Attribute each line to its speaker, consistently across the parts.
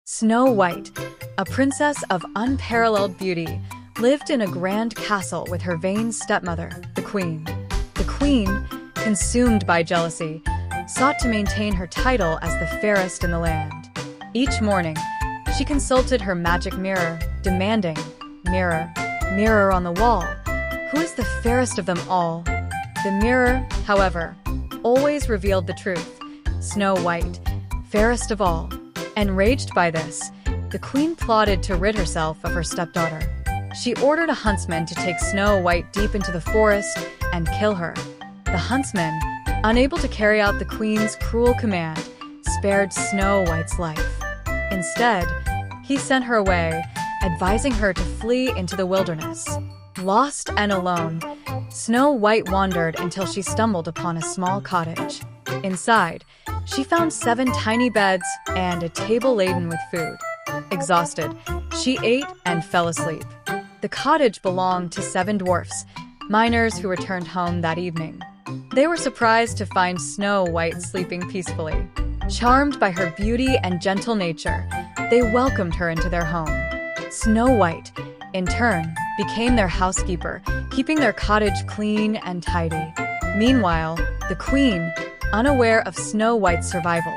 Speaker 1: Snow White, a princess of unparalleled beauty, lived in a grand castle with her vain stepmother, the queen. The queen, consumed by jealousy, sought to maintain her title as the fairest in the land. Each morning, she consulted her magic mirror, demanding, "Mirror, mirror on the wall, who is the fairest of them all?" The mirror, however, always revealed the truth: Snow White, fairest of all. Enraged by this, the queen plotted to rid herself of her stepdaughter. She ordered a huntsman to take Snow White deep into the forest and kill her. The huntsman, unable to carry out the queen's cruel command, spared Snow White's life. Instead, he sent her away, advising her to flee into the wilderness. Lost and alone, Snow White wandered until she stumbled upon a small cottage. Inside, she found 7 tiny beds and a table laden with food. Exhausted, she ate and fell asleep. The cottage belonged to 7 dwarfs, miners who returned home that evening. They were surprised to find Snow White sleeping peacefully. Charmed by her beauty and gentle nature, they welcomed her into their home. Snow White, in turn, became their housekeeper, keeping their cottage clean and tidy. Meanwhile, the queen, unaware of Snow White's survival,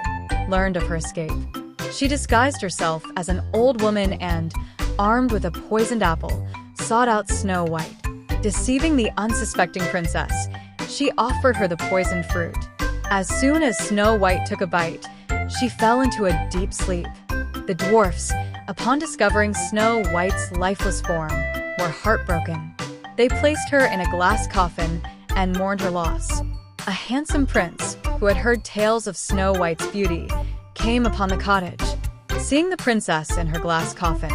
Speaker 1: learned of her escape. She disguised herself as an old woman and, armed with a poisoned apple, sought out Snow White. Deceiving the unsuspecting princess, she offered her the poisoned fruit. As soon as Snow White took a bite, she fell into a deep sleep. The dwarfs, upon discovering Snow White's lifeless form, were heartbroken. They placed her in a glass coffin and mourned her loss. A handsome prince, who had heard tales of Snow White's beauty, came upon the cottage. Seeing the princess in her glass coffin,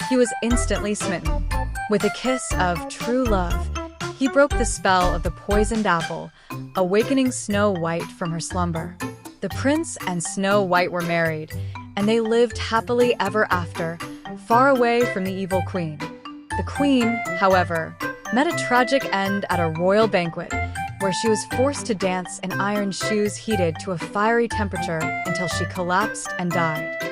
Speaker 1: he was instantly smitten. With a kiss of true love, he broke the spell of the poisoned apple, awakening Snow White from her slumber. The prince and Snow White were married, and they lived happily ever after, far away from the evil queen. The queen, however, met a tragic end at a royal banquet, where she was forced to dance in iron shoes heated to a fiery temperature until she collapsed and died.